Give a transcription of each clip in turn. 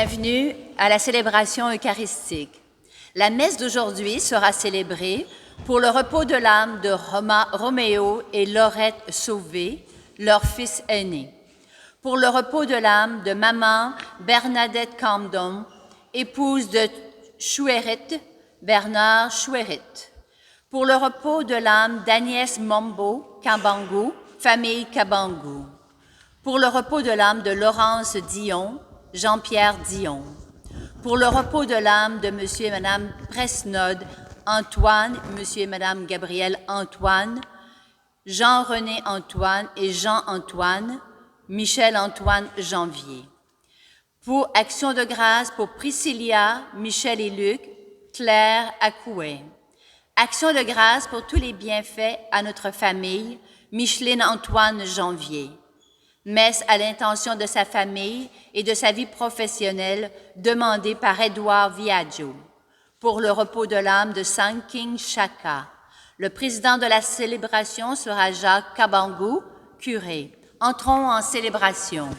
Bienvenue à la célébration eucharistique. La messe d'aujourd'hui sera célébrée pour le repos de l'âme de Roméo et Laurette Sauvé, leur fils aîné. Pour le repos de l'âme de maman Bernadette Camdon, épouse de Chouérette, Bernard Chouérette. Pour le repos de l'âme d'Agnès Mombo Kabangou, famille Kabangou. Pour le repos de l'âme de Laurence Dion, Jean-Pierre Dion. Pour le repos de l'âme de Monsieur et Madame Presnod, Antoine, Monsieur et Madame Gabriel Antoine, Jean-René Antoine et Jean-Antoine, Michel-Antoine Janvier. Pour Action de grâce pour Priscilla, Michel et Luc, Claire Akoué. Action de grâce pour tous les bienfaits à notre famille, Micheline Antoine Janvier. Messe à l'intention de sa famille et de sa vie professionnelle demandée par Édouard Viaggio. Pour le repos de l'âme de Sanking Chaka. Le président de la célébration sera Jacques Kabangou, curé. Entrons en célébration.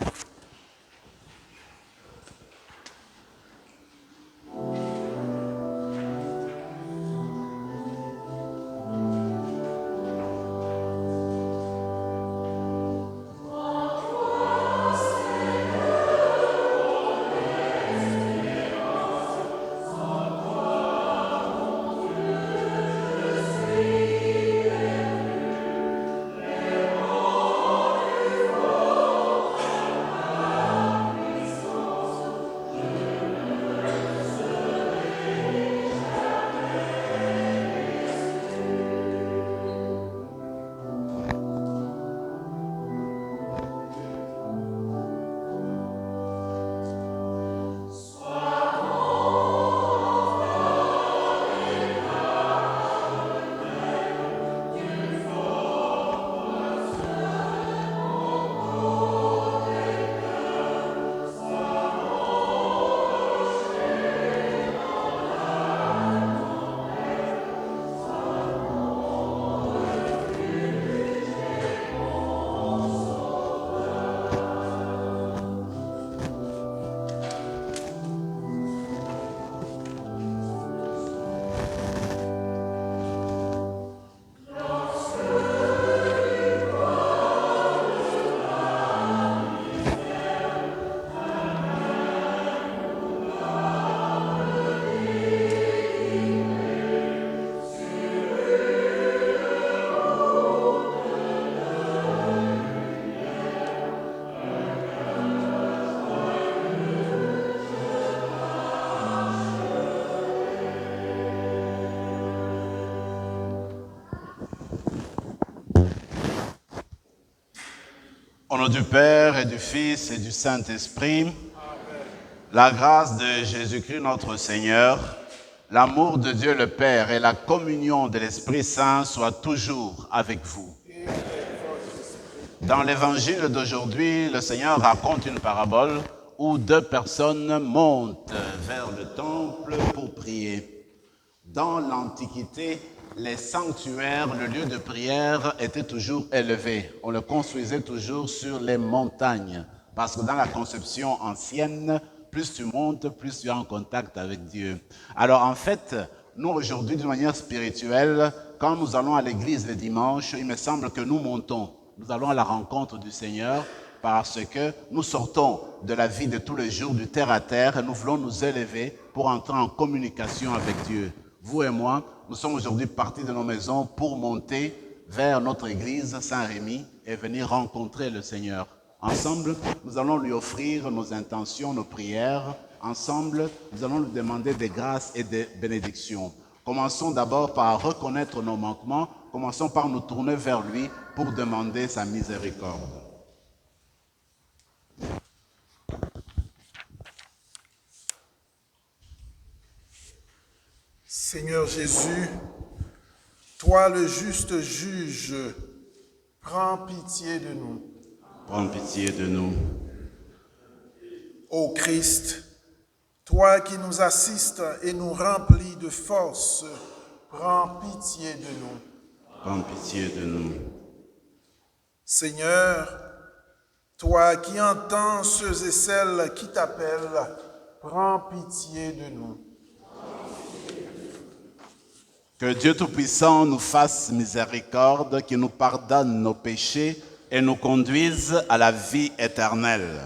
Au nom du Père et du Fils et du Saint-Esprit, la grâce de Jésus-Christ notre Seigneur, l'amour de Dieu le Père et la communion de l'Esprit Saint soient toujours avec vous. Dans l'évangile d'aujourd'hui, le Seigneur raconte une parabole où deux personnes montent vers le temple pour prier. Dans l'Antiquité, les sanctuaires, le lieu de prière était toujours élevé. On le construisait toujours sur les montagnes. Parce que dans la conception ancienne, plus tu montes, plus tu es en contact avec Dieu. Alors en fait, nous aujourd'hui, d'une manière spirituelle, quand nous allons à l'église le dimanche, il me semble que nous montons. Nous allons à la rencontre du Seigneur parce que nous sortons de la vie de tous les jours, du terre à terre, et nous voulons nous élever pour entrer en communication avec Dieu. Vous et moi, nous sommes aujourd'hui partis de nos maisons pour monter vers notre église Saint-Rémy et venir rencontrer le Seigneur. Ensemble, nous allons lui offrir nos intentions, nos prières. Ensemble, nous allons lui demander des grâces et des bénédictions. Commençons d'abord par reconnaître nos manquements. Commençons par nous tourner vers lui pour demander sa miséricorde. Seigneur Jésus, toi le juste juge, prends pitié de nous. Prends pitié de nous. Ô Christ, toi qui nous assistes et nous remplis de force, prends pitié de nous. Prends pitié de nous. Seigneur, toi qui entends ceux et celles qui t'appellent, prends pitié de nous. Que Dieu Tout-Puissant nous fasse miséricorde, qu'il nous pardonne nos péchés et nous conduise à la vie éternelle.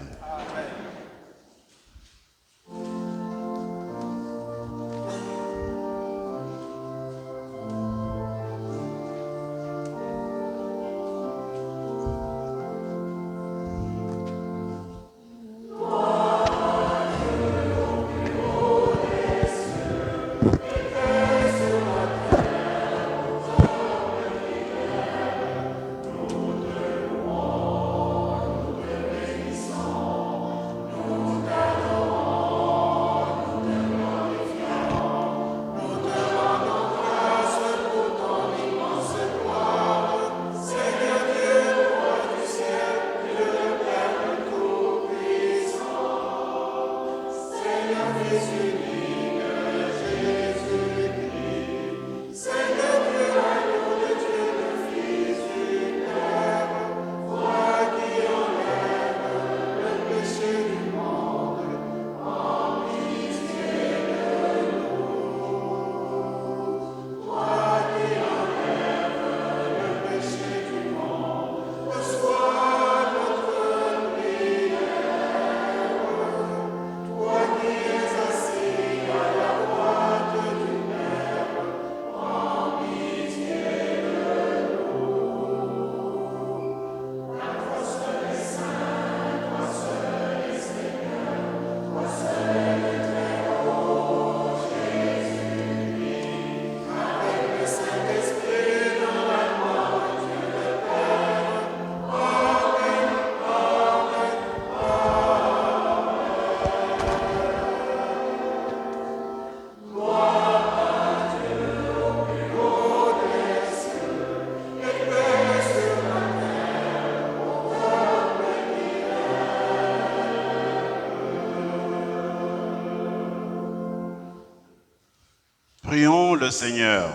Prions le Seigneur.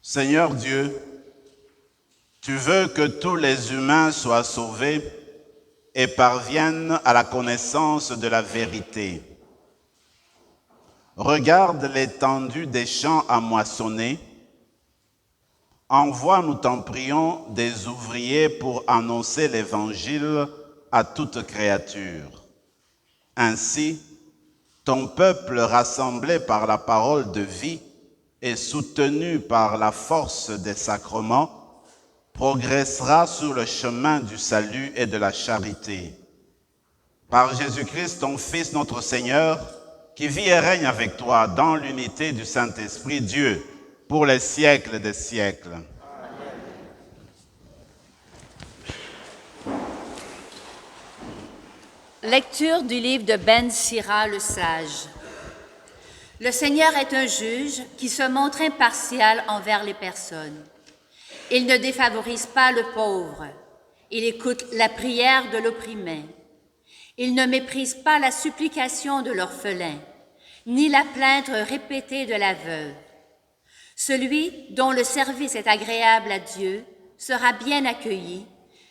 Seigneur Dieu, tu veux que tous les humains soient sauvés et parviennent à la connaissance de la vérité. Regarde l'étendue des champs à moissonner. Envoie, nous t'en prions, des ouvriers pour annoncer l'Évangile à toute créature. Ainsi, ton peuple rassemblé par la parole de vie et soutenu par la force des sacrements progressera sur le chemin du salut et de la charité. Par Jésus-Christ, ton Fils, notre Seigneur, qui vit et règne avec toi dans l'unité du Saint-Esprit, Dieu, pour les siècles des siècles. Lecture du livre de Ben Sira le sage. Le Seigneur est un juge qui se montre impartial envers les personnes. Il ne défavorise pas le pauvre. Il écoute la prière de l'opprimé. Il ne méprise pas la supplication de l'orphelin, ni la plainte répétée de la veuve. Celui dont le service est agréable à Dieu sera bien accueilli.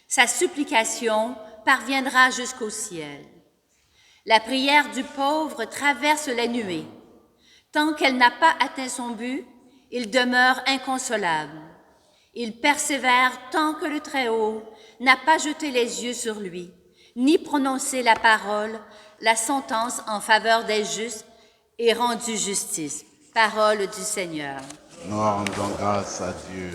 Sa supplication parviendra jusqu'au ciel. La prière du pauvre traverse les nuées. Tant qu'elle n'a pas atteint son but, il demeure inconsolable. Il persévère tant que le Très-Haut n'a pas jeté les yeux sur lui, ni prononcé la parole, la sentence en faveur des justes et rendu justice. Parole du Seigneur. Nous rendons grâce à Dieu.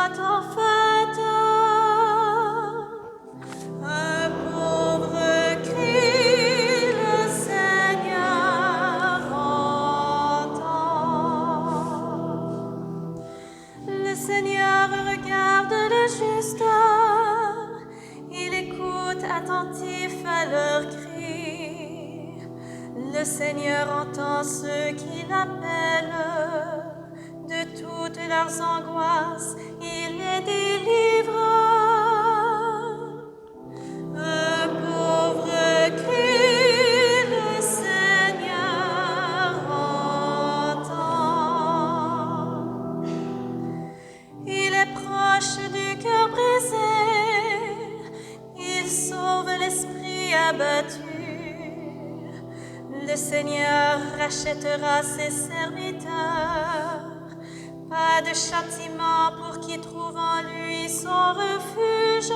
soit en fête. Un pauvre crie, le Seigneur entend. Le Seigneur regarde le juste, il écoute attentif à leurs cris. Le Seigneur entend ceux qui l'appellent, de toutes leurs angoisses, il les délivre. Un pauvre crie, le Seigneur entend. Il est proche du cœur brisé, il sauve l'esprit abattu. Le Seigneur rachètera ses serviteurs. Pas de châtiment pour qui trouve en lui son refuge.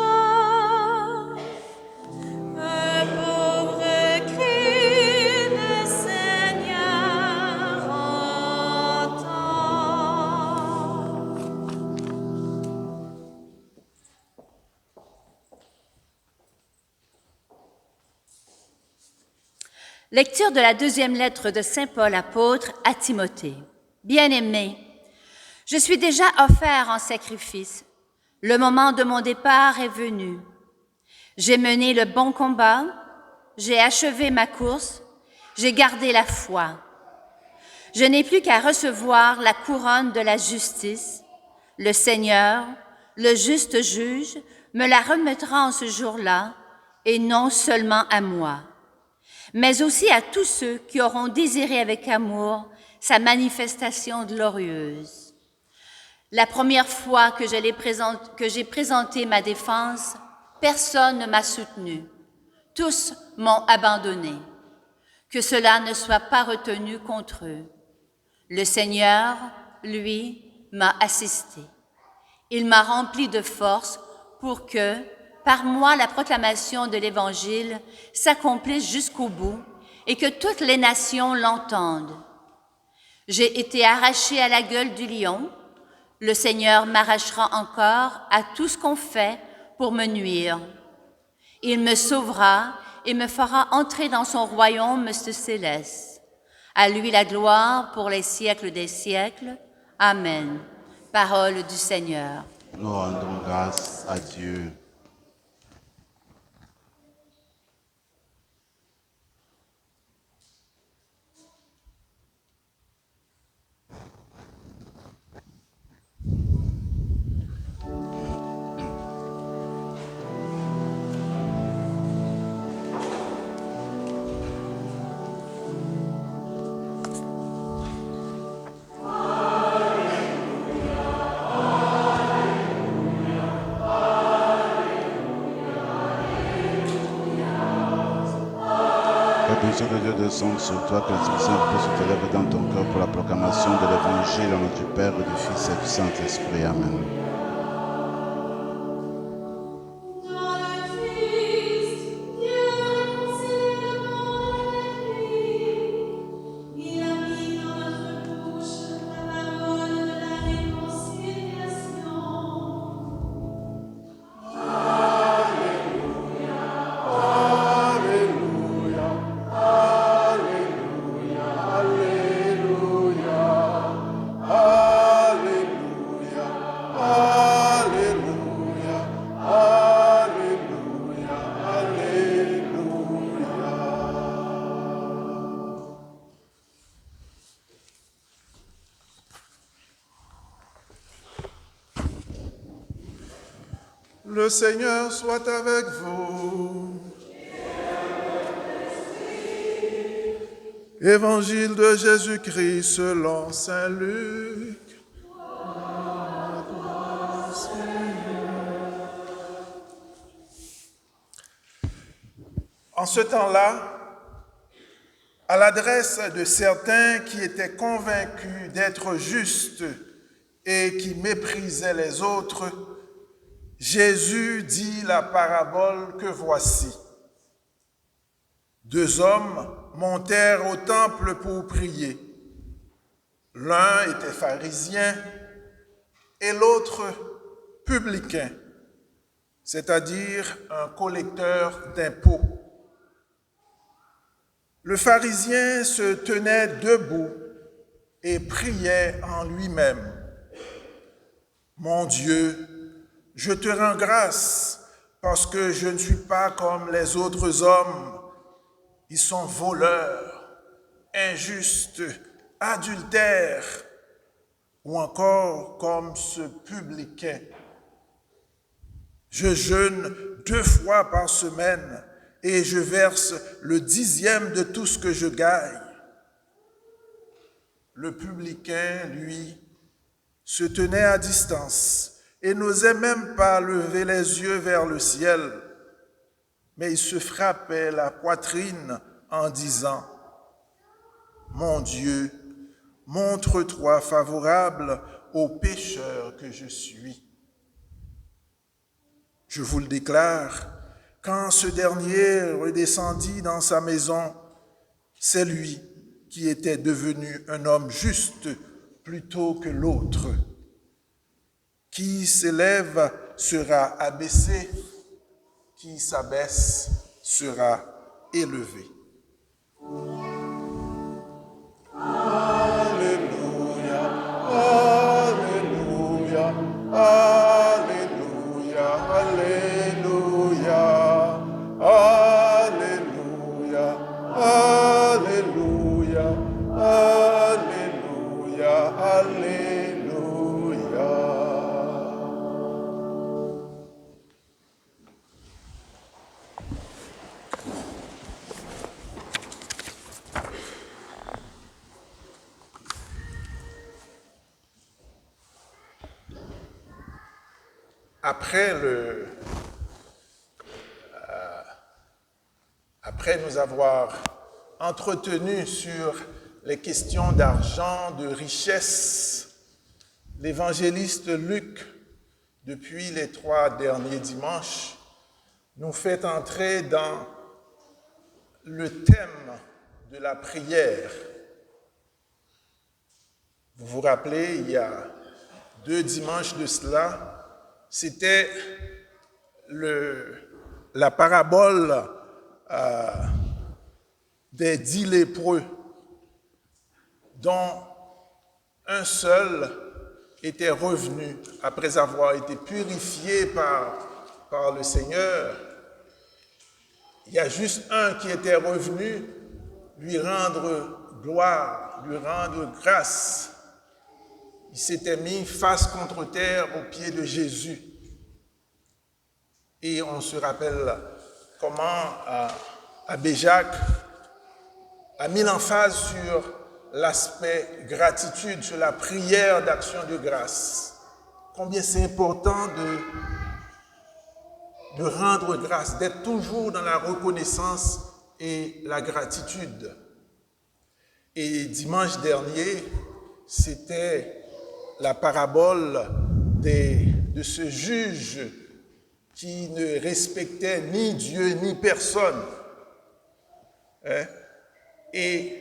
Un pauvre crie, le Seigneur entend. Lecture de la deuxième lettre de Saint Paul apôtre à Timothée. Bien-aimé, je suis déjà offert en sacrifice. Le moment de mon départ est venu. J'ai mené le bon combat, j'ai achevé ma course, j'ai gardé la foi. Je n'ai plus qu'à recevoir la couronne de la justice. Le Seigneur, le juste juge, me la remettra en ce jour-là, et non seulement à moi, mais aussi à tous ceux qui auront désiré avec amour sa manifestation glorieuse. La première fois que j'ai présenté ma défense, personne ne m'a soutenu. Tous m'ont abandonné. Que cela ne soit pas retenu contre eux. Le Seigneur, lui, m'a assisté. Il m'a rempli de force pour que, par moi, la proclamation de l'Évangile s'accomplisse jusqu'au bout et que toutes les nations l'entendent. J'ai été arraché à la gueule du lion. Le Seigneur m'arrachera encore à tout ce qu'on fait pour me nuire. Il me sauvera et me fera entrer dans son royaume céleste. À lui la gloire pour les siècles des siècles. Amen. Parole du Seigneur. Nous rendons grâce à Dieu. La bénédiction de Dieu descende sur toi, que l'Esprit Saint se t'élève dans ton cœur pour la proclamation de l'Évangile en nom du Père, du Fils et du Saint-Esprit. Amen. Dans le Christ, Dieu réconciliement avec lui. Il a mis dans notre bouche la parole de la réconciliation. Le Seigneur soit avec vous. Évangile de Jésus-Christ selon saint Luc. En ce temps-là, à l'adresse de certains qui étaient convaincus d'être justes et qui méprisaient les autres, Jésus dit la parabole que voici. Deux hommes montèrent au temple pour prier. L'un était pharisien et l'autre publicain, c'est-à-dire un collecteur d'impôts. Le pharisien se tenait debout et priait en lui-même. « Mon Dieu, je te rends grâce parce que je ne suis pas comme les autres hommes. Ils sont voleurs, injustes, adultères, ou encore comme ce publicain. Je jeûne 2 fois par semaine et je verse le 10e de tout ce que je gagne. » Le publicain, lui, se tenait à distance et n'osait même pas lever les yeux vers le ciel, mais il se frappait la poitrine en disant « Mon Dieu, montre-toi favorable au pécheur que je suis. » Je vous le déclare, quand ce dernier redescendit dans sa maison, c'est lui qui était devenu un homme juste plutôt que l'autre. Qui s'élève sera abaissé, qui s'abaisse sera élevé. Alléluia, Alléluia, Alléluia, Alléluia, Alléluia, Alléluia, Alléluia, Alléluia. Après nous avoir entretenu sur les questions d'argent, de richesse, l'évangéliste Luc, depuis les 3 derniers dimanches, nous fait entrer dans le thème de la prière. Vous vous rappelez, il y a 2 dimanches de cela, c'était la parabole des 10 lépreux, dont un seul était revenu après avoir été purifié par le Seigneur. Il y a juste un qui était revenu lui rendre gloire, lui rendre grâce. Il s'était mis face contre terre aux pieds de Jésus. Et on se rappelle comment Abbé Jacques a mis l'emphase sur l'aspect gratitude, sur la prière d'action de grâce. Combien c'est important de rendre grâce, d'être toujours dans la reconnaissance et la gratitude. Et dimanche dernier, c'était la parabole de ce juge qui ne respectait ni Dieu ni personne. Et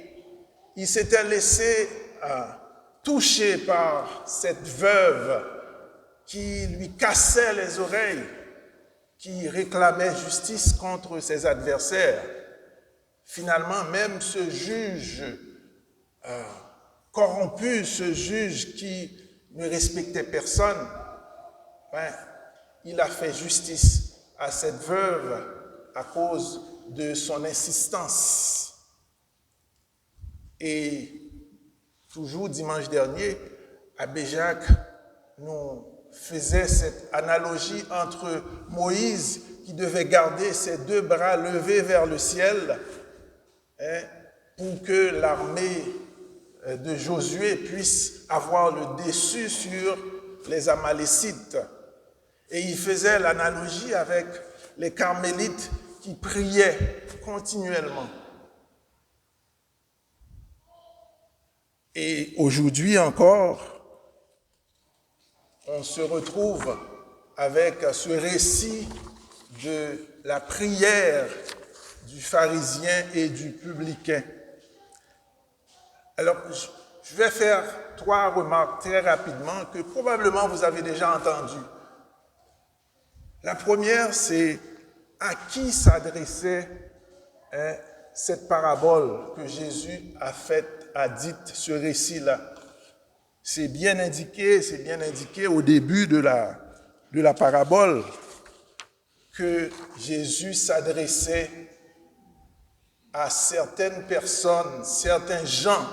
il s'était laissé toucher par cette veuve qui lui cassait les oreilles, qui réclamait justice contre ses adversaires. Finalement, même ce juge corrompu, ce juge qui ne respectait personne, il a fait justice à cette veuve à cause de son insistance. Et toujours dimanche dernier, Abbé Jacques nous faisait cette analogie entre Moïse qui devait garder ses 2 bras levés vers le ciel pour que l'armée de Josué puisse avoir le dessus sur les Amalécites. Et il faisait l'analogie avec les carmélites qui priaient continuellement. Et aujourd'hui encore, on se retrouve avec ce récit de la prière du pharisien et du publicain. Alors, je vais faire 3 remarques très rapidement que probablement vous avez déjà entendues. La première, c'est à qui s'adressait cette parabole que Jésus a dite, ce récit-là. C'est bien indiqué au début de la parabole que Jésus s'adressait à certaines personnes, certains gens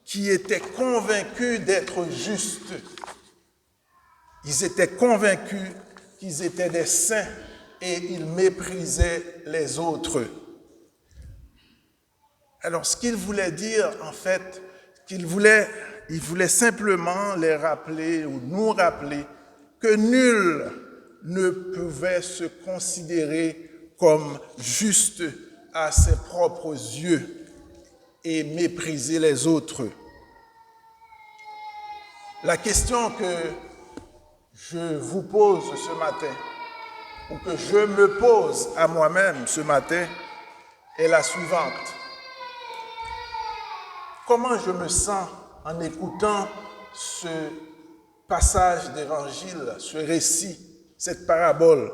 qui étaient convaincus d'être justes. Ils étaient convaincus qu'ils étaient des saints et ils méprisaient les autres. Alors, ce qu'il voulait dire, en fait, il voulait simplement les rappeler ou nous rappeler que nul ne pouvait se considérer comme juste à ses propres yeux et mépriser les autres. La question que je vous pose ce matin, ou que je me pose à moi-même ce matin, est la suivante. Comment je me sens en écoutant ce passage d'évangile, ce récit, cette parabole,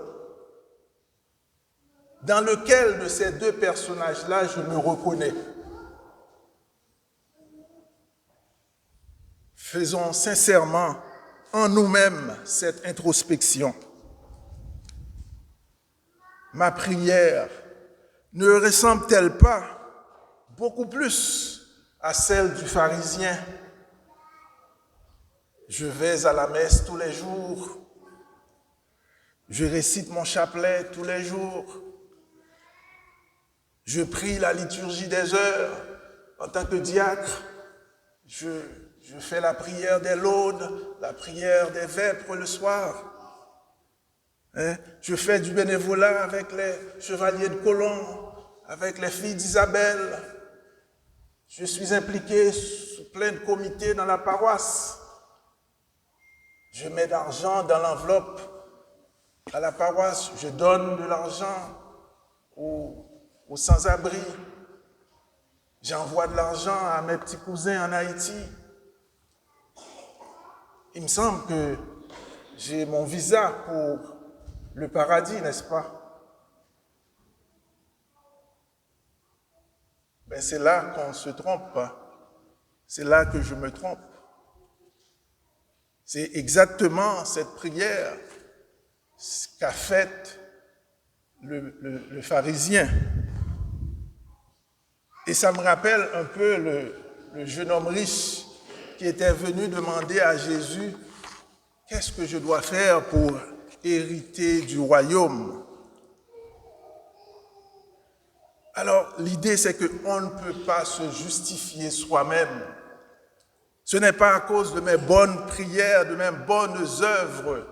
dans lequel de ces deux personnages-là je me reconnais? Faisons sincèrement en nous-mêmes cette introspection. Ma prière ne ressemble-t-elle pas beaucoup plus à celle du pharisien? Je vais à la messe tous les jours, je récite mon chapelet tous les jours, je prie la liturgie des heures en tant que diacre, je fais la prière des laudes, la prière des vêpres le soir. Je fais du bénévolat avec les chevaliers de Colomb, avec les filles d'Isabelle. Je suis impliqué sous plein de comités dans la paroisse. Je mets d'argent dans l'enveloppe à la paroisse. Je donne de l'argent aux sans-abri. J'envoie de l'argent à mes petits cousins en Haïti. Il me semble que j'ai mon visa pour le paradis, n'est-ce pas? Ben, c'est là qu'on se trompe pas. C'est là que je me trompe. C'est exactement cette prière qu'a faite le pharisien. Et ça me rappelle un peu le jeune homme riche qui était venu demander à Jésus « Qu'est-ce que je dois faire pour hériter du royaume ?» Alors, l'idée, c'est qu'on ne peut pas se justifier soi-même. Ce n'est pas à cause de mes bonnes prières, de mes bonnes œuvres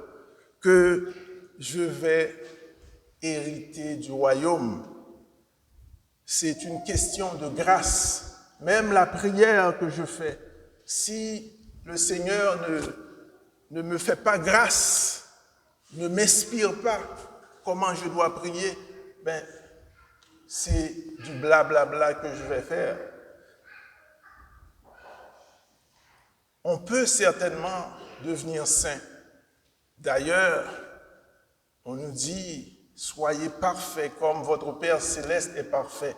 que je vais hériter du royaume. C'est une question de grâce. Même la prière que je fais, si le Seigneur ne me fait pas grâce, ne m'inspire pas comment je dois prier, ben, c'est du blablabla que je vais faire. On peut certainement devenir saint. D'ailleurs, on nous dit, soyez parfaits comme votre Père céleste est parfait.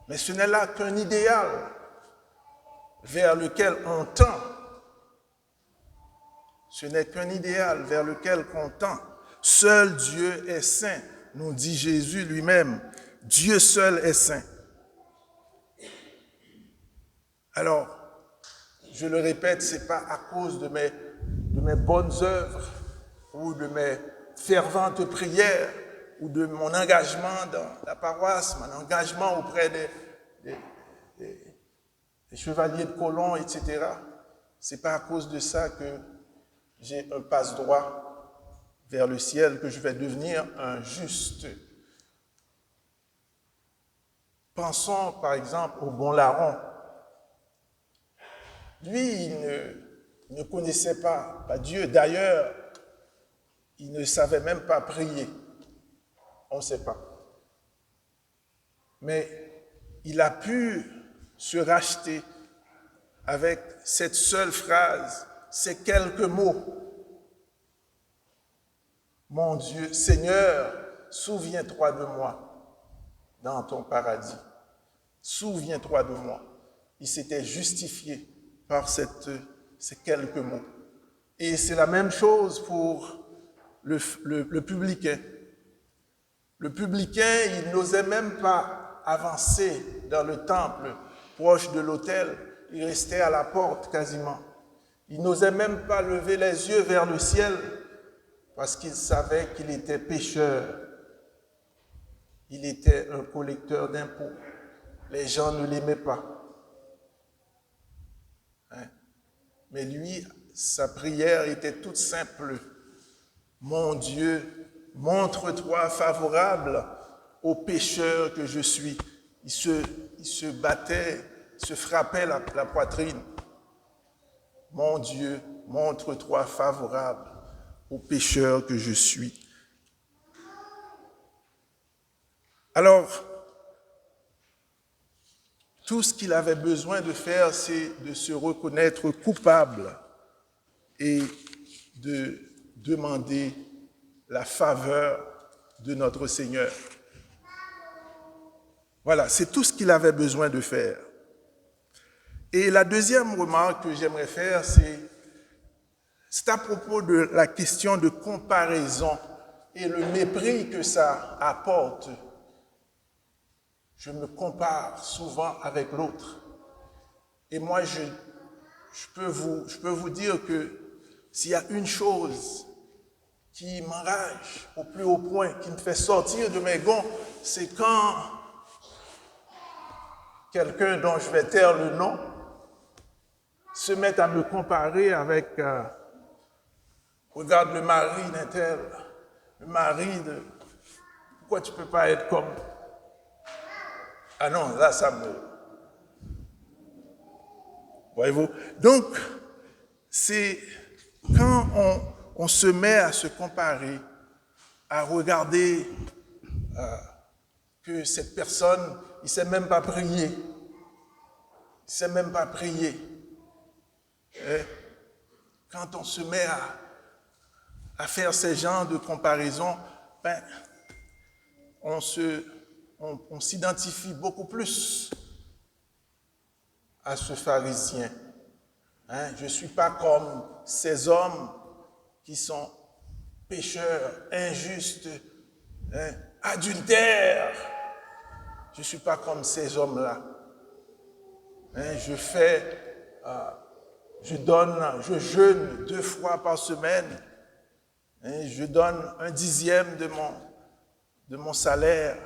Mais ce n'est là qu'un idéal vers lequel on tend. Ce n'est qu'un idéal vers lequel on tend. Seul Dieu est saint, nous dit Jésus lui-même. Dieu seul est saint. Alors, je le répète, ce n'est pas à cause de mes bonnes œuvres ou de mes ferventes prières ou de mon engagement dans la paroisse, mon engagement auprès des chevaliers de Colomb, etc. Ce n'est pas à cause de ça que j'ai un passe-droit vers le ciel, que je vais devenir un juste. Pensons par exemple au bon larron. Lui, il ne connaissait pas Dieu. D'ailleurs, il ne savait même pas prier. On ne sait pas. Mais il a pu se racheter avec cette seule phrase, ces quelques mots. Mon Dieu, Seigneur, souviens-toi de moi dans ton paradis. Souviens-toi de moi. Il s'était justifié par ces quelques mots. Et c'est la même chose pour le publicain. Le publicain, il n'osait même pas avancer dans le temple proche de l'autel. Il restait à la porte quasiment. Il n'osait même pas lever les yeux vers le ciel parce qu'il savait qu'il était pécheur. Il était un collecteur d'impôts. Les gens ne l'aimaient pas. Mais lui, sa prière était toute simple. Mon Dieu, montre-toi favorable au pécheur que je suis. Il se battait, se frappait la poitrine. Mon Dieu, montre-toi favorable au pécheur que je suis. Alors, tout ce qu'il avait besoin de faire, c'est de se reconnaître coupable et de demander la faveur de notre Seigneur. Voilà, c'est tout ce qu'il avait besoin de faire. Et la deuxième remarque que j'aimerais faire, c'est à propos de la question de comparaison et le mépris que ça apporte. Je me compare souvent avec l'autre. Et moi, je peux vous dire que s'il y a une chose qui m'enrage au plus haut point, qui me fait sortir de mes gonds, c'est quand quelqu'un dont je vais taire le nom se met à me comparer avec, regarde le mari d'un tel, le mari de, pourquoi tu ne peux pas être comme, ah non, là ça me, voyez-vous. Donc, c'est quand on se met à se comparer, à regarder que cette personne, il ne sait même pas prier. Il ne sait même pas prier. Et quand on se met à faire ces genres de comparaisons, ben, on s'identifie beaucoup plus à ce pharisien. Je ne suis pas comme ces hommes qui sont pécheurs, injustes, adultères. Je ne suis pas comme ces hommes-là. Je jeûne 2 fois par semaine. Je donne 1/10 de mon salaire.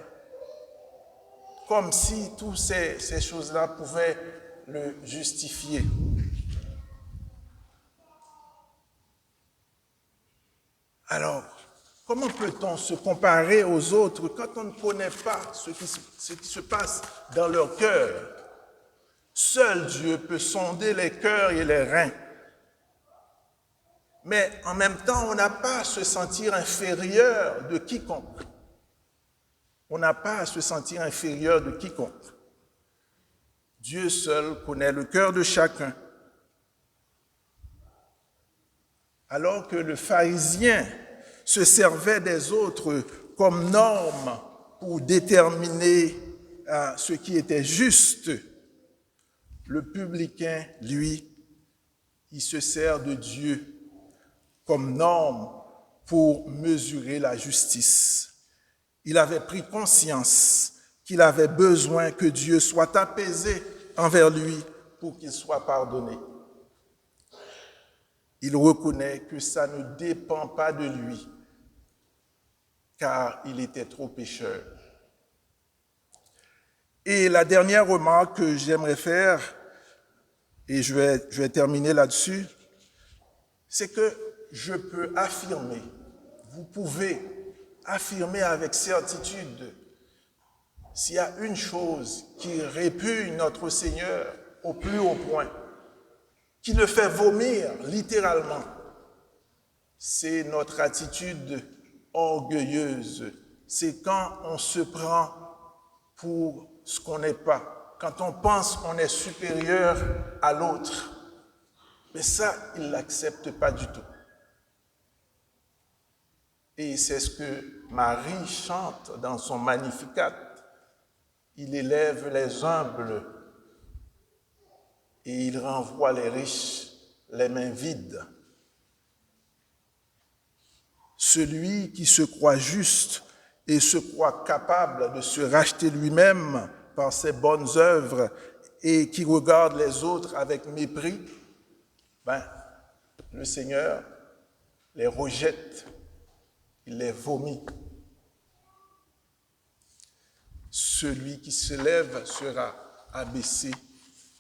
Comme si toutes ces choses-là pouvaient le justifier. Alors, comment peut-on se comparer aux autres quand on ne connaît pas ce qui se passe dans leur cœur? Seul Dieu peut sonder les cœurs et les reins. Mais en même temps, on n'a pas à se sentir inférieur de quiconque. On n'a pas à se sentir inférieur de quiconque. Dieu seul connaît le cœur de chacun. Alors que le pharisien se servait des autres comme norme pour déterminer ce qui était juste, le publicain, lui, il se sert de Dieu comme norme pour mesurer la justice. Il avait pris conscience qu'il avait besoin que Dieu soit apaisé envers lui pour qu'il soit pardonné. Il reconnaît que ça ne dépend pas de lui, car il était trop pécheur. Et la dernière remarque que j'aimerais faire, et je vais terminer là-dessus, c'est que je peux affirmer, vous pouvez affirmer avec certitude, s'il y a une chose qui répugne notre Seigneur au plus haut point, qui le fait vomir littéralement, c'est notre attitude orgueilleuse. C'est quand on se prend pour ce qu'on n'est pas, quand on pense qu'on est supérieur à l'autre. Mais ça, il ne l'accepte pas du tout. Et c'est ce que Marie chante dans son Magnificat. Il élève les humbles et il renvoie les riches les mains vides. Celui qui se croit juste et se croit capable de se racheter lui-même par ses bonnes œuvres et qui regarde les autres avec mépris, le Seigneur les rejette, il les vomit. Celui qui se lève sera abaissé,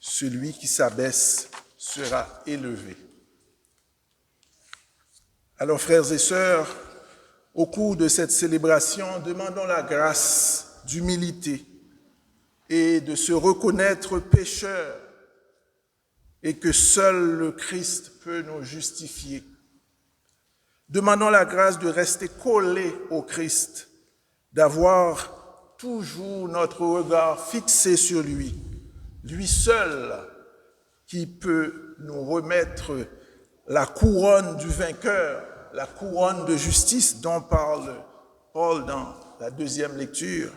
celui qui s'abaisse sera élevé. Alors, frères et sœurs, au cours de cette célébration, demandons la grâce d'humilité et de se reconnaître pécheurs et que seul le Christ peut nous justifier. Demandons la grâce de rester collés au Christ, d'avoir toujours notre regard fixé sur lui, lui seul qui peut nous remettre la couronne du vainqueur, la couronne de justice dont parle Paul dans la deuxième lecture.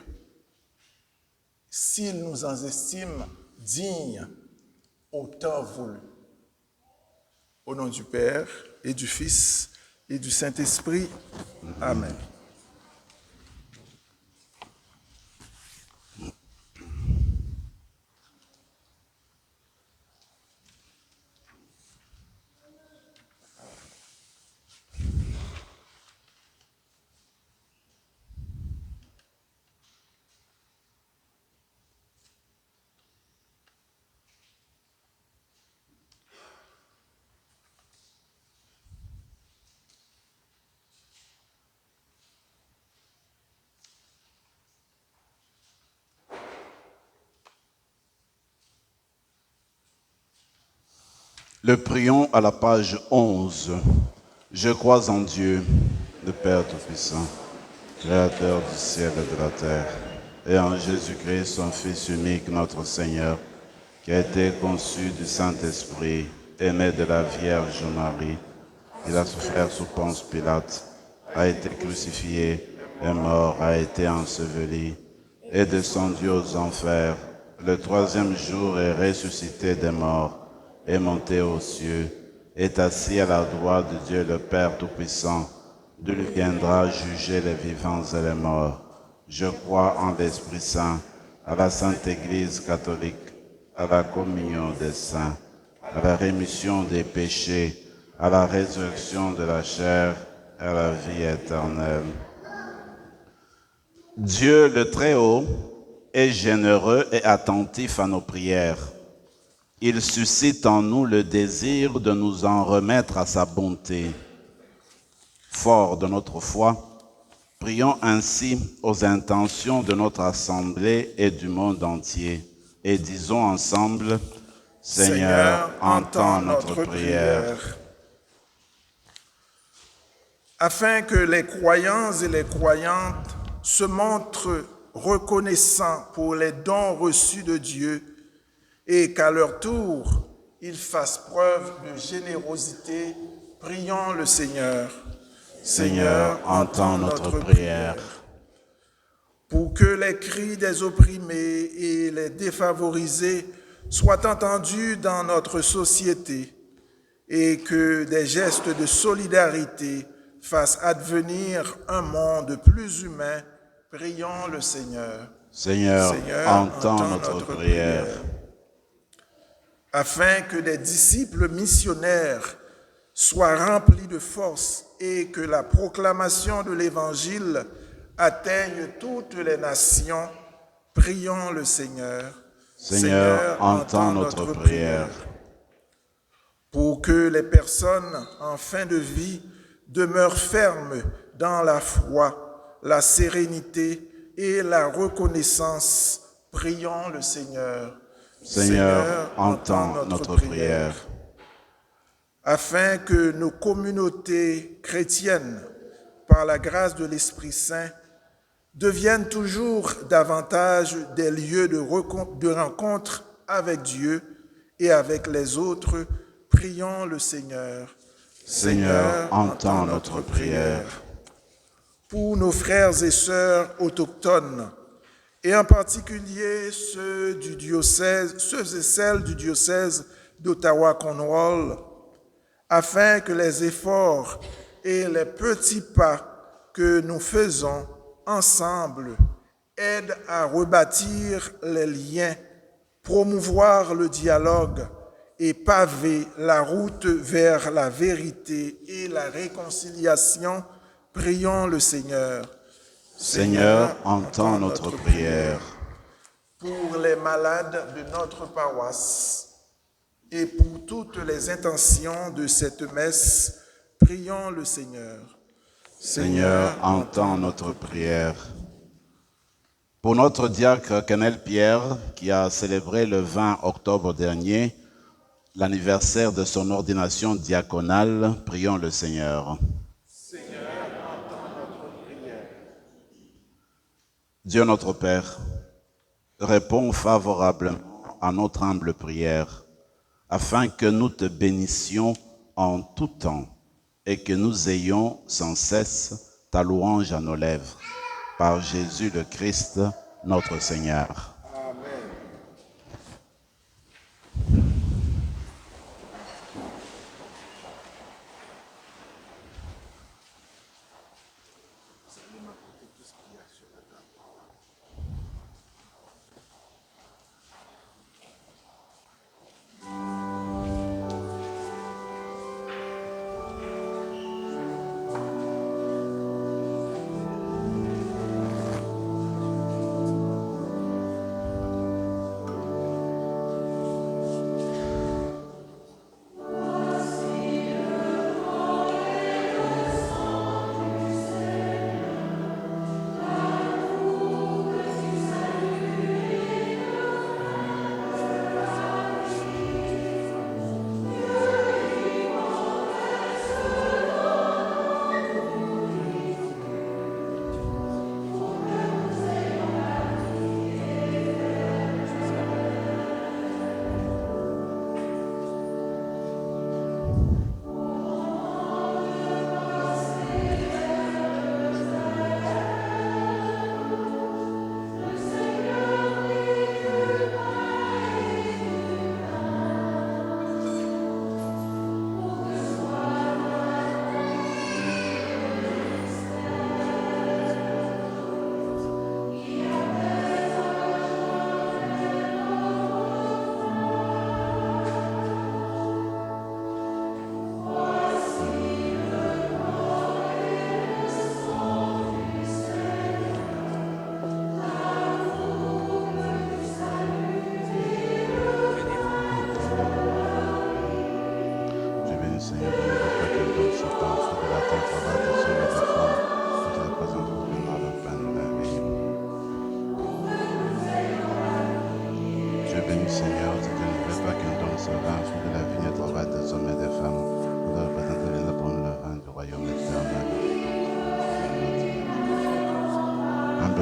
S'il nous en estime dignes au temps voulu. Au nom du Père et du Fils et du Saint-Esprit. Amen. Le prions à la page 11. Je crois en Dieu, le Père Tout-Puissant, Créateur du ciel et de la terre, et en Jésus-Christ, son Fils unique, notre Seigneur, qui a été conçu du Saint-Esprit, né de la Vierge Marie. Il a souffert sous Ponce Pilate, a été crucifié, est mort, a été enseveli, est descendu aux enfers. Le troisième jour est ressuscité des morts, est monté aux cieux, est assis à la droite de Dieu le Père Tout-Puissant, d'où il viendra juger les vivants et les morts. Je crois en l'Esprit Saint, à la Sainte Église catholique, à la communion des saints, à la rémission des péchés, à la résurrection de la chair, à la vie éternelle. Dieu le Très-Haut est généreux et attentif à nos prières. Il suscite en nous le désir de nous en remettre à sa bonté. Fort de notre foi, prions ainsi aux intentions de notre assemblée et du monde entier, et disons ensemble, Seigneur, entends notre prière. Afin que les croyants et les croyantes se montrent reconnaissants pour les dons reçus de Dieu, et qu'à leur tour, ils fassent preuve de générosité, prions le Seigneur. Seigneur, entends notre prière. Pour que les cris des opprimés et les défavorisés soient entendus dans notre société et que des gestes de solidarité fassent advenir un monde plus humain, prions le Seigneur. Seigneur, entends notre prière. Afin que des disciples missionnaires soient remplis de force et que la proclamation de l'Évangile atteigne toutes les nations, prions le Seigneur. Seigneur, entends notre prière. Pour que les personnes en fin de vie demeurent fermes dans la foi, la sérénité et la reconnaissance, prions le Seigneur. Seigneur, entends notre prière. Afin que nos communautés chrétiennes, par la grâce de l'Esprit Saint, deviennent toujours davantage des lieux de rencontre avec Dieu et avec les autres, prions le Seigneur. Seigneur, entends notre prière. pour nos frères et sœurs autochtones, et en particulier ceux et celles du diocèse d'Ottawa-Cornwall, afin que les efforts et les petits pas que nous faisons ensemble aident à rebâtir les liens, promouvoir le dialogue et paver la route vers la vérité et la réconciliation. Prions le Seigneur. Seigneur, entends notre prière. Pour les malades de notre paroisse et pour toutes les intentions de cette messe, prions le Seigneur. Seigneur, entends notre prière. Pour notre diacre Canel Pierre, qui a célébré le 20 octobre dernier l'anniversaire de son ordination diaconale, prions le Seigneur. Seigneur, entends notre prière. Dieu notre Père, réponds favorablement à notre humble prière, afin que nous te bénissions en tout temps et que nous ayons sans cesse ta louange à nos lèvres. Par Jésus le Christ, notre Seigneur. Amen.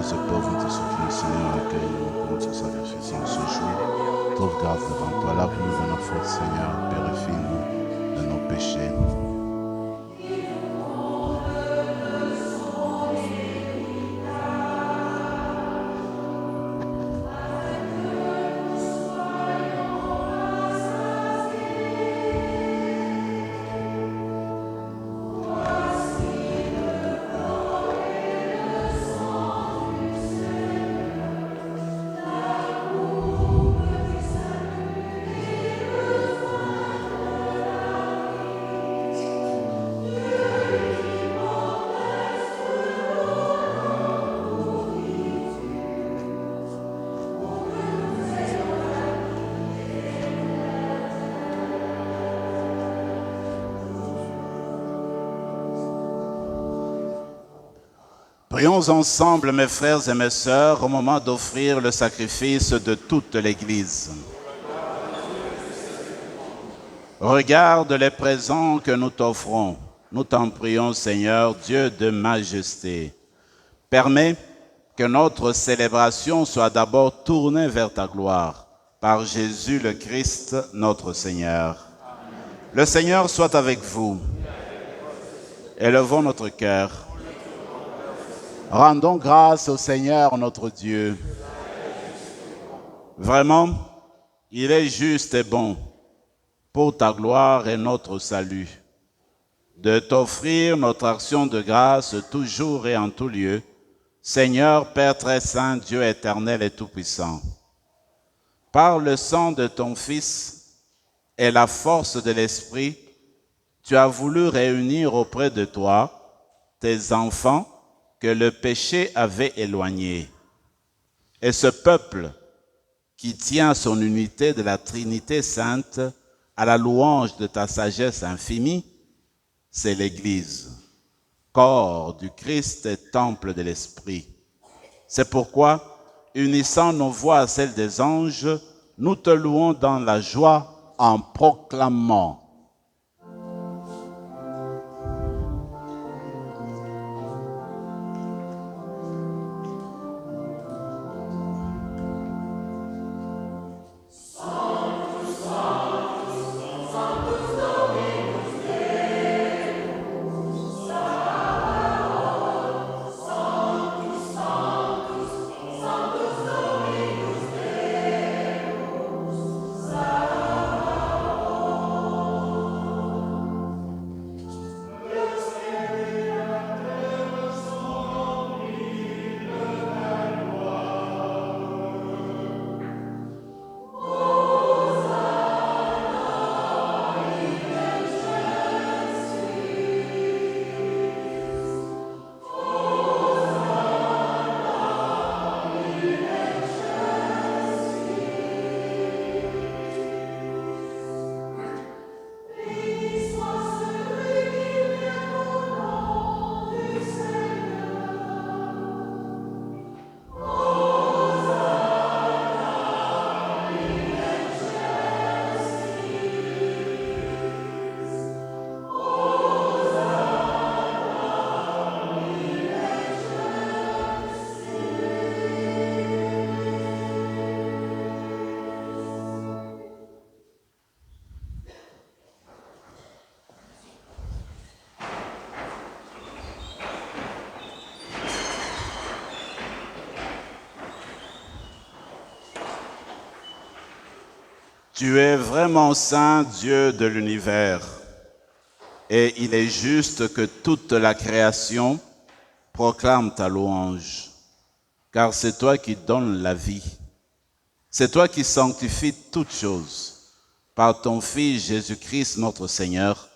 Ce pauvre te supplie, Seigneur, accueille-nous comme ce sacrifice en ce jour. Trouve grâce devant toi, lave-nous de nos fautes, Seigneur, purifie-nous de nos péchés. Prions ensemble, mes frères et mes sœurs, au moment d'offrir le sacrifice de toute l'Église. Regarde les présents que nous t'offrons. Nous t'en prions, Seigneur, Dieu de majesté. Permets que notre célébration soit d'abord tournée vers ta gloire, par Jésus le Christ, notre Seigneur. Amen. Le Seigneur soit avec vous. Élevons notre cœur. Rendons grâce au Seigneur notre Dieu. Vraiment, il est juste et bon pour ta gloire et notre salut, de t'offrir notre action de grâce toujours et en tout lieu, Seigneur, Père très saint, Dieu éternel et tout-puissant. Par le sang de ton Fils et la force de l'Esprit, tu as voulu réunir auprès de toi tes enfants que le péché avait éloignés. Et ce peuple qui tient son unité de la Trinité sainte à la louange de ta sagesse infinie, c'est l'Église, corps du Christ et temple de l'Esprit. C'est pourquoi, unissant nos voix à celles des anges, nous te louons dans la joie en proclamant. Tu es vraiment saint, Dieu de l'univers, et il est juste que toute la création proclame ta louange, car c'est toi qui donnes la vie. C'est toi qui sanctifies toutes choses par ton Fils Jésus-Christ notre Seigneur,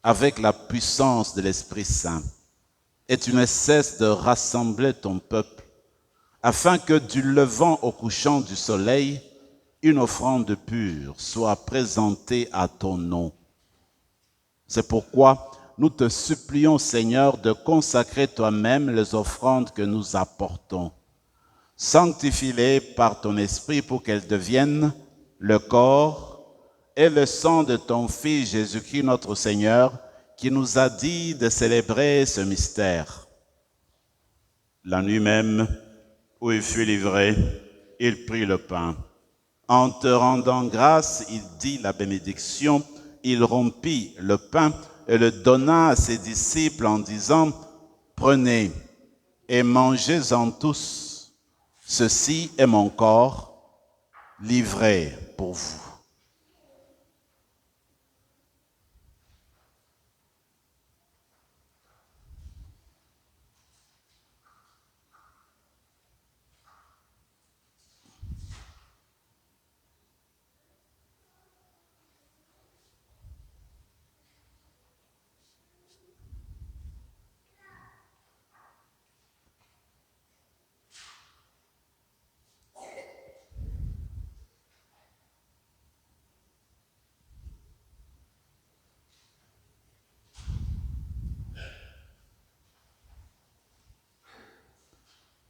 avec la puissance de l'Esprit Saint. Et tu ne cesses de rassembler ton peuple, afin que du levant au couchant du soleil, une offrande pure soit présentée à ton nom. C'est pourquoi nous te supplions, Seigneur, de consacrer toi-même les offrandes que nous apportons. Sanctifie-les par ton esprit pour qu'elles deviennent le corps et le sang de ton Fils Jésus-Christ notre Seigneur, qui nous a dit de célébrer ce mystère. La nuit même où il fut livré, il prit le pain. En te rendant grâce, il dit la bénédiction, il rompit le pain et le donna à ses disciples en disant, « Prenez et mangez-en tous, ceci est mon corps livré pour vous. »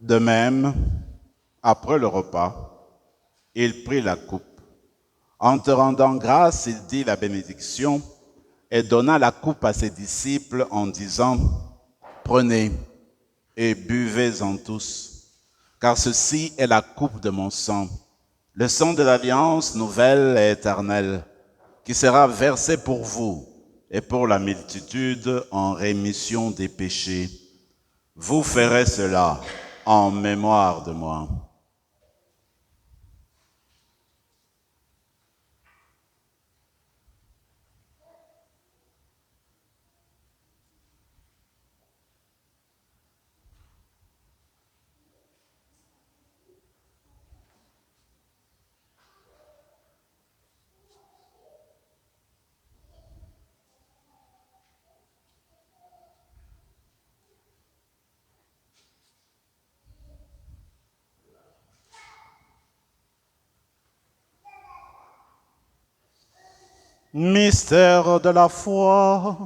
De même, après le repas, il prit la coupe. En te rendant grâce, il dit la bénédiction et donna la coupe à ses disciples en disant, « Prenez et buvez-en tous, car ceci est la coupe de mon sang, le sang de l'alliance nouvelle et éternelle, qui sera versé pour vous et pour la multitude en rémission des péchés. Vous ferez cela en mémoire de moi. Mystère de la foi.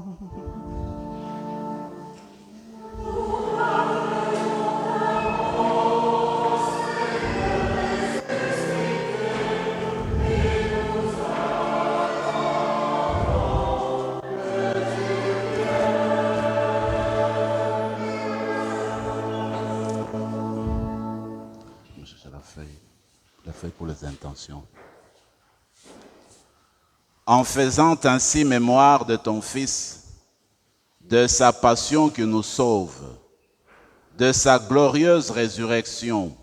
Je cherche la feuille pour les intentions. En faisant ainsi mémoire de ton Fils, de sa passion qui nous sauve, de sa glorieuse résurrection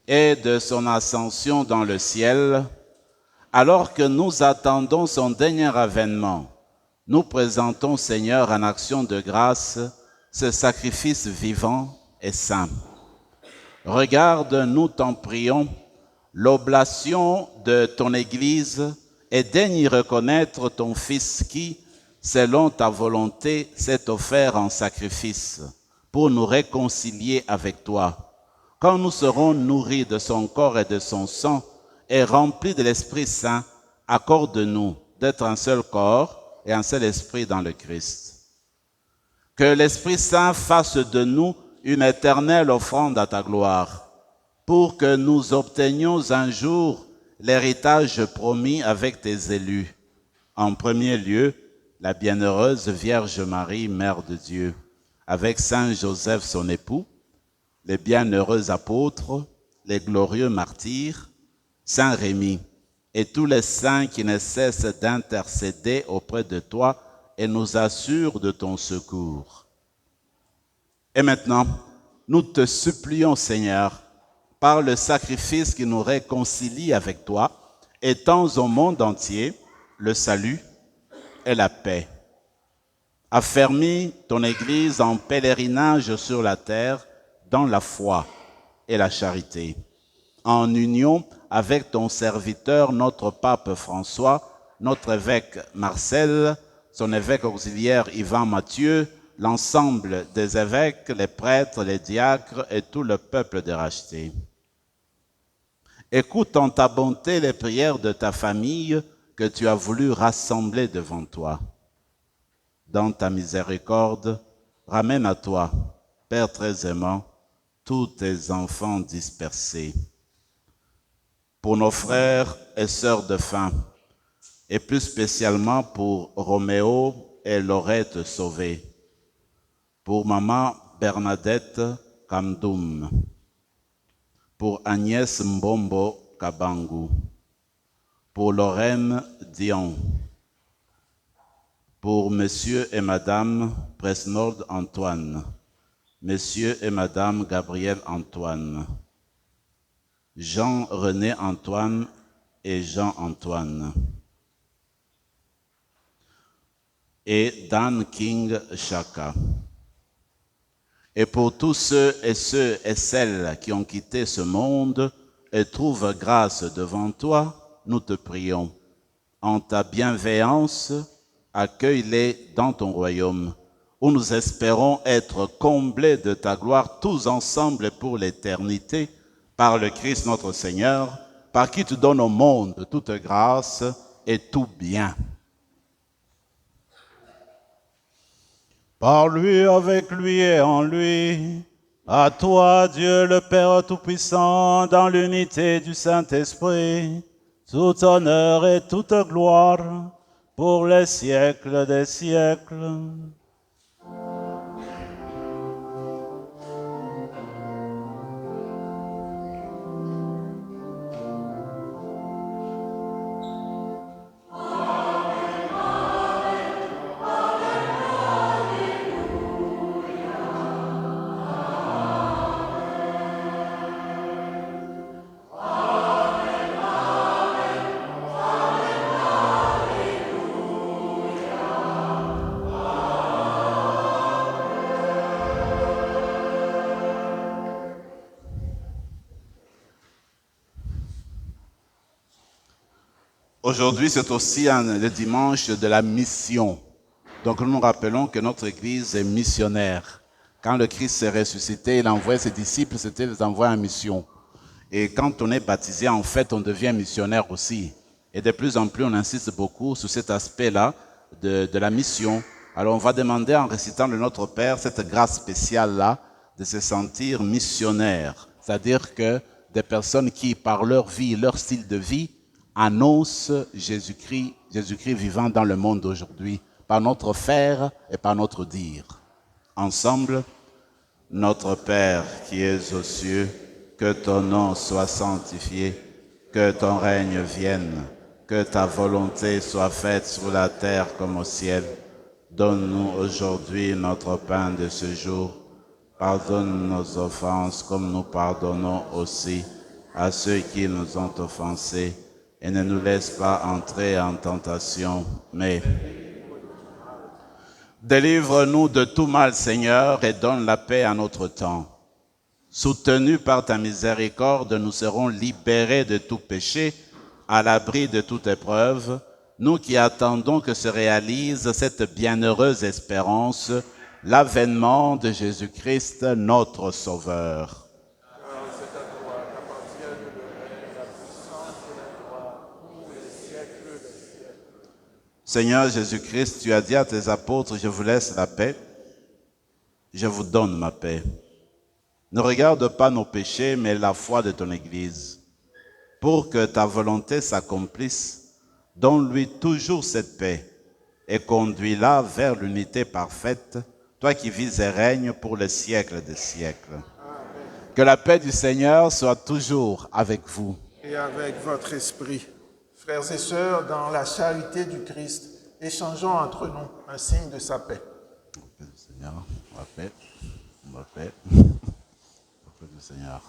et de son ascension dans le ciel, alors que nous attendons son dernier avènement, nous présentons, Seigneur, en action de grâce, ce sacrifice vivant et saint. Regarde, nous t'en prions, l'oblation de ton Église et daigne y reconnaître ton Fils qui, selon ta volonté, s'est offert en sacrifice pour nous réconcilier avec toi. Quand nous serons nourris de son corps et de son sang et remplis de l'Esprit Saint, accorde-nous d'être un seul corps et un seul esprit dans le Christ. Que l'Esprit Saint fasse de nous une éternelle offrande à ta gloire, pour que nous obtenions un jour l'héritage promis avec tes élus. En premier lieu, la bienheureuse Vierge Marie, Mère de Dieu, avec Saint Joseph son époux, les bienheureux apôtres, les glorieux martyrs, Saint Rémy, et tous les saints qui ne cessent d'intercéder auprès de toi et nous assurent de ton secours. Et maintenant, nous te supplions, Seigneur, par le sacrifice qui nous réconcilie avec toi, étends au monde entier le salut et la paix. Affermis ton Église en pèlerinage sur la terre dans la foi et la charité, en union avec ton serviteur, notre pape François, notre évêque Marcel, son évêque auxiliaire Ivan Mathieu, l'ensemble des évêques, les prêtres, les diacres et tout le peuple de racheté. Écoute en ta bonté les prières de ta famille que tu as voulu rassembler devant toi. Dans ta miséricorde, ramène à toi, Père très aimant, tous tes enfants dispersés. Pour nos frères et sœurs de faim, et plus spécialement pour Roméo et Laurette sauvés, pour maman Bernadette Kamdoum, pour Agnès Mbombo Kabangu, pour Lorraine Dion, pour Monsieur et Madame Presnord Antoine, Monsieur et Madame Gabriel Antoine, Jean-René Antoine et Jean-Antoine, et Dan King Chaka. Et pour tous ceux et celles qui ont quitté ce monde et trouvent grâce devant toi, nous te prions. En ta bienveillance, accueille-les dans ton royaume, où nous espérons être comblés de ta gloire tous ensemble pour l'éternité, par le Christ notre Seigneur, par qui tu donnes au monde toute grâce et tout bien. Par lui, avec lui et en lui, à toi, Dieu le Père Tout-Puissant, dans l'unité du Saint-Esprit, tout honneur et toute gloire, pour les siècles des siècles. Aujourd'hui, c'est aussi le dimanche de la mission. Donc nous nous rappelons que notre Église est missionnaire. Quand le Christ s'est ressuscité, il a envoyé ses disciples, c'était les envoyer en mission. Et quand on est baptisé, en fait, on devient missionnaire aussi. Et de plus en plus, on insiste beaucoup sur cet aspect-là de la mission. Alors on va demander en récitant le Notre Père cette grâce spéciale-là de se sentir missionnaire. C'est-à-dire que des personnes qui, par leur vie, leur style de vie, annoncent Jésus-Christ vivant dans le monde d'aujourd'hui, par notre faire et par notre dire. Ensemble, notre Père qui es aux cieux, que ton nom soit sanctifié, que ton règne vienne, que ta volonté soit faite sur la terre comme au ciel. Donne-nous aujourd'hui notre pain de ce jour. Pardonne nos offenses comme nous pardonnons aussi à ceux qui nous ont offensés. Et ne nous laisse pas entrer en tentation, mais délivre-nous de tout mal, Seigneur, et donne la paix à notre temps. Soutenus par ta miséricorde, nous serons libérés de tout péché, à l'abri de toute épreuve, nous qui attendons que se réalise cette bienheureuse espérance, l'avènement de Jésus-Christ, notre Sauveur. Seigneur Jésus-Christ, tu as dit à tes apôtres, je vous laisse la paix, je vous donne ma paix. Ne regarde pas nos péchés, mais la foi de ton Église. Pour que ta volonté s'accomplisse, donne-lui toujours cette paix et conduis-la vers l'unité parfaite, toi qui vis et règnes pour les siècles des siècles. Amen. Que la paix du Seigneur soit toujours avec vous. Et avec votre esprit. Frères et sœurs, dans la charité du Christ, échangeons entre nous un signe de sa paix. Seigneur, la paix, la paix. Du Seigneur.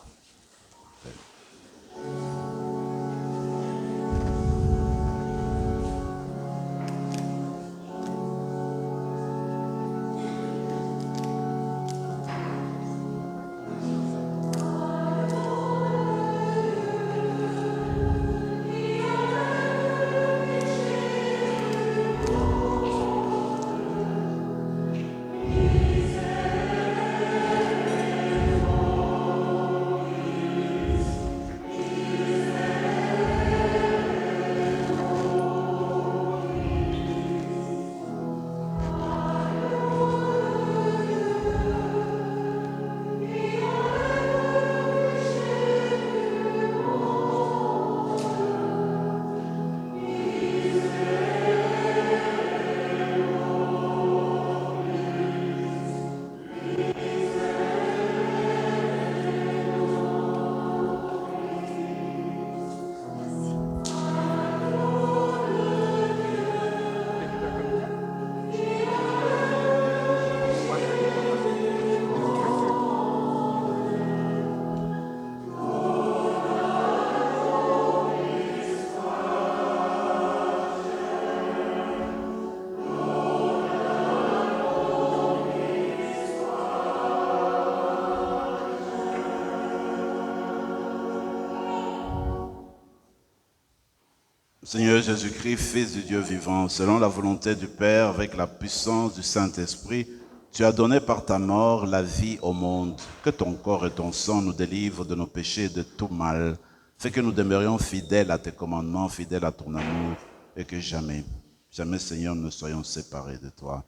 Seigneur Jésus-Christ, Fils du Dieu vivant, selon la volonté du Père, avec la puissance du Saint-Esprit, tu as donné par ta mort la vie au monde. Que ton corps et ton sang nous délivrent de nos péchés et de tout mal. Fais que nous demeurions fidèles à tes commandements, fidèles à ton amour, et que jamais, jamais, Seigneur, nous ne soyons séparés de toi.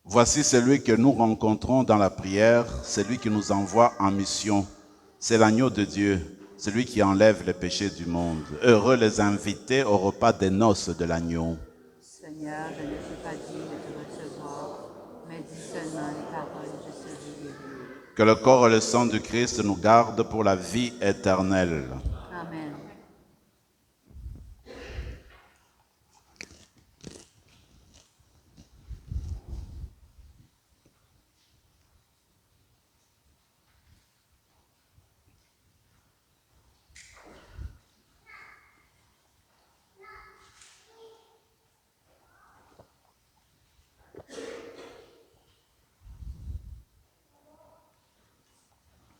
Voici celui que nous rencontrons dans la prière, celui qui nous envoie en mission. C'est l'agneau de Dieu, celui qui enlève les péchés du monde. Heureux les invités au repas des noces de l'agneau. Seigneur, je ne suis pas digne de te recevoir, mais dis seulement les paroles, je serai guéri. Que le corps et le sang du Christ nous gardent pour la vie éternelle. Amen.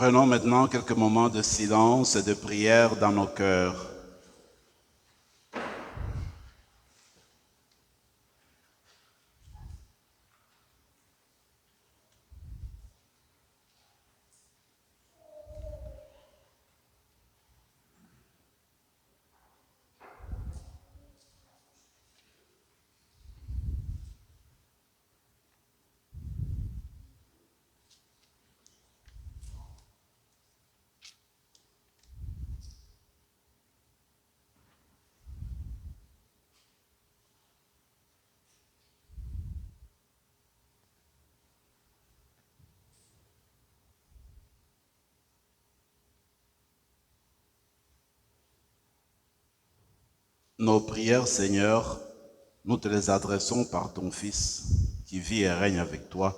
Prenons maintenant quelques moments de silence et de prière dans nos cœurs. Nos prières, Seigneur, nous te les adressons par ton Fils, qui vit et règne avec toi,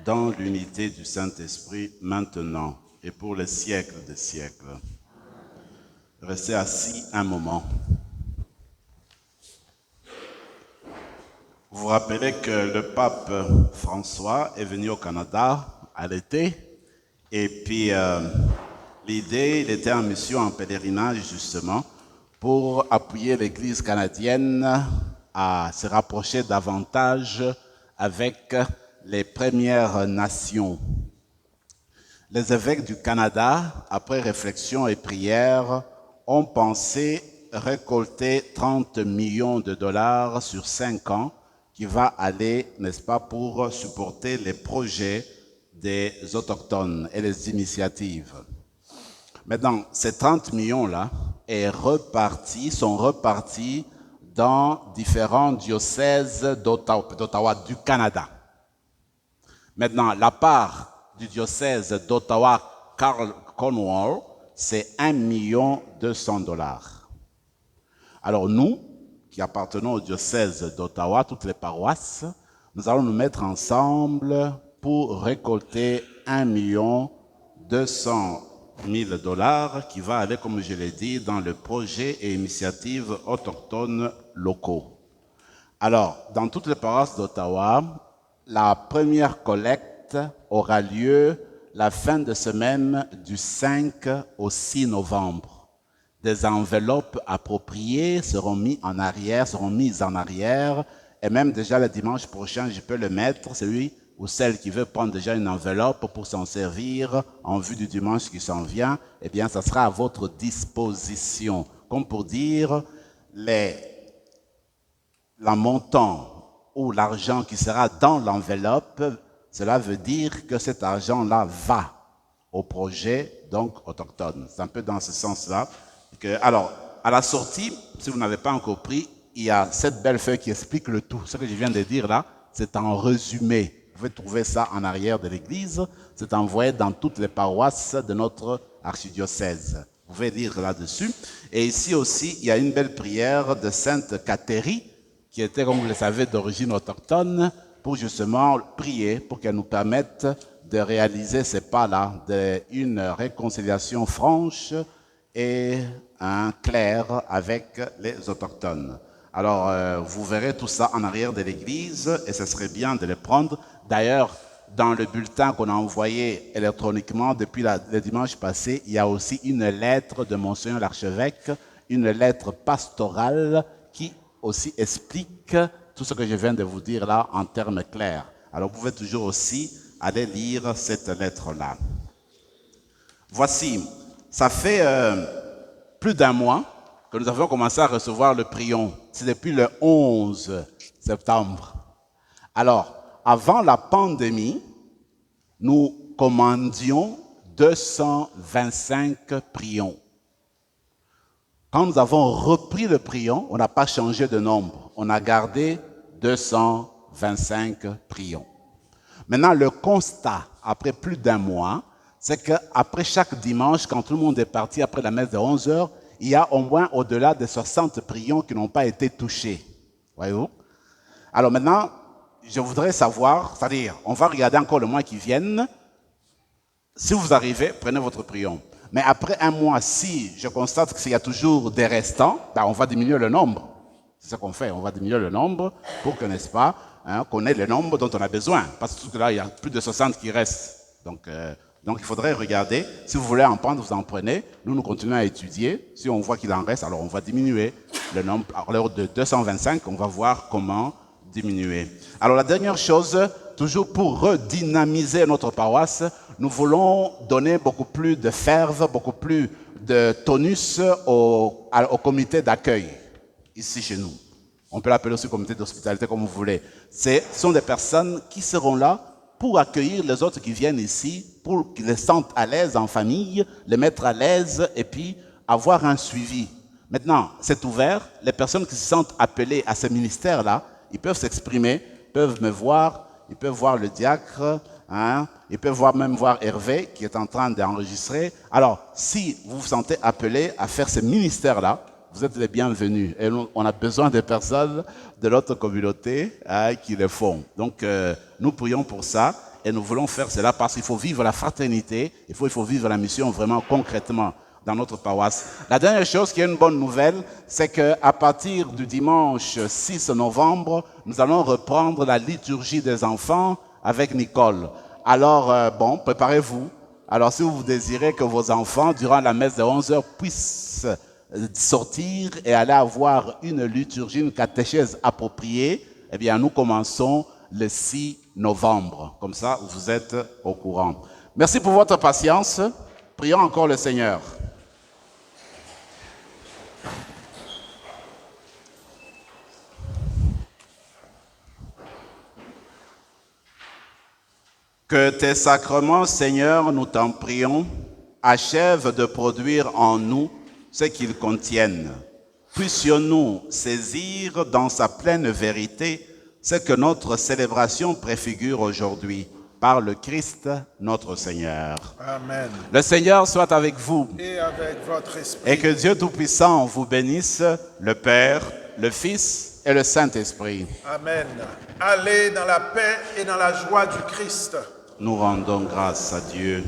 dans l'unité du Saint-Esprit, maintenant et pour les siècles des siècles. Restez assis un moment. Vous vous rappelez que le pape François est venu au Canada à l'été, et puis l'idée, il était en mission, en pèlerinage justement, pour appuyer l'Église canadienne à se rapprocher davantage avec les Premières Nations. Les évêques du Canada, après réflexion et prière, ont pensé récolter 30 millions de dollars sur 5 ans qui va aller, n'est-ce pas, pour supporter les projets des Autochtones et les initiatives. Maintenant, ces 30 millions-là sont repartis dans différents diocèses d'Ottawa, du Canada. Maintenant, la part du diocèse d'Ottawa-Cornwall, c'est 1 200 000 $. Alors nous, qui appartenons au diocèse d'Ottawa, toutes les paroisses, nous allons nous mettre ensemble pour récolter 1 200 000 $ qui va aller, comme je l'ai dit, dans le projet et initiatives autochtones locaux. Alors, dans toutes les paroisses d'Ottawa, la première collecte aura lieu la fin de semaine du 5 au 6 novembre. Des enveloppes appropriées seront mises en arrière, et même déjà le dimanche prochain, je peux le mettre, celui ou celle qui veut prendre déjà une enveloppe pour s'en servir en vue du dimanche qui s'en vient, eh bien, ça sera à votre disposition. Comme pour dire, la montant ou l'argent qui sera dans l'enveloppe, cela veut dire que cet argent-là va au projet, donc autochtone. C'est un peu dans ce sens-là. Alors, à la sortie, si vous n'avez pas encore pris, il y a cette belle feuille qui explique le tout. Ce que je viens de dire là, c'est en résumé. Vous pouvez trouver ça en arrière de l'église. C'est envoyé dans toutes les paroisses de notre archidiocèse. Vous pouvez lire là-dessus. Et ici aussi, il y a une belle prière de Sainte Cathérie, qui était, comme vous le savez, d'origine autochtone, pour justement prier, pour qu'elle nous permette de réaliser ces pas-là, une réconciliation franche et un clair avec les autochtones. Alors, vous verrez tout ça en arrière de l'église et ce serait bien de les prendre. D'ailleurs, dans le bulletin qu'on a envoyé électroniquement depuis le dimanche passé, il y a aussi une lettre de Monseigneur l'archevêque, une lettre pastorale qui aussi explique tout ce que je viens de vous dire là en termes clairs. Alors, vous pouvez toujours aussi aller lire cette lettre-là. Voici, ça fait plus d'un mois que nous avons commencé à recevoir le prion. C'est depuis le 11 septembre. Alors, avant la pandémie, nous commandions 225 prions. Quand nous avons repris le prion, on n'a pas changé de nombre. On a gardé 225 prions. Maintenant, le constat, après plus d'un mois, c'est qu'après chaque dimanche, quand tout le monde est parti après la messe de 11 heures, il y a au moins au-delà de 60 prions qui n'ont pas été touchés. Voyez-vous? Alors maintenant, je voudrais savoir, c'est-à-dire, on va regarder encore le mois qui vient. Si vous arrivez, prenez votre prion. Mais après un mois, si je constate qu'il y a toujours des restants, ben on va diminuer le nombre. C'est ce qu'on fait, on va diminuer le nombre pour que, n'est-ce pas, qu'on ait le nombre dont on a besoin. Parce que là, il y a plus de 60 qui restent. Donc, Donc il faudrait regarder, si vous voulez en prendre, vous en prenez. Nous continuons à étudier. Si on voit qu'il en reste, alors on va diminuer le nombre. À l'heure de 225, on va voir comment diminuer. Alors la dernière chose, toujours pour redynamiser notre paroisse, nous voulons donner beaucoup plus de ferveur, beaucoup plus de tonus au comité d'accueil, ici chez nous. On peut l'appeler aussi comité d'hospitalité comme vous voulez. Ce sont des personnes qui seront là pour accueillir les autres qui viennent ici, pour qu'ils les sentent à l'aise en famille, les mettre à l'aise et puis avoir un suivi. Maintenant, c'est ouvert. Les personnes qui se sentent appelées à ce ministère-là, ils peuvent s'exprimer, peuvent me voir, ils peuvent voir le diacre, ils peuvent même voir Hervé qui est en train d'enregistrer. Alors, si vous vous sentez appelé à faire ce ministère-là, vous êtes les bienvenus. Et on a besoin des personnes de notre communauté qui le font. Donc, nous prions pour ça et nous voulons faire cela parce qu'il faut vivre la fraternité, il faut vivre la mission vraiment concrètement dans notre paroisse. La dernière chose qui est une bonne nouvelle, c'est qu'à partir du dimanche 6 novembre, nous allons reprendre la liturgie des enfants avec Nicole. Alors, préparez-vous. Alors, si vous désirez que vos enfants, durant la messe de 11h, puissent sortir et aller avoir une liturgie, une catéchèse appropriée, eh bien, nous commençons le 6 novembre. Comme ça, vous êtes au courant. Merci pour votre patience. Prions encore le Seigneur. Que tes sacrements, Seigneur, nous t'en prions, achèvent de produire en nous ce qu'ils contiennent. Puissions-nous saisir dans sa pleine vérité ce que notre célébration préfigure aujourd'hui par le Christ notre Seigneur. Amen. Le Seigneur soit avec vous. Et avec votre esprit. Et que Dieu Tout-Puissant vous bénisse, le Père, le Fils et le Saint-Esprit. Amen. Allez dans la paix et dans la joie du Christ. Nous rendons grâce à Dieu.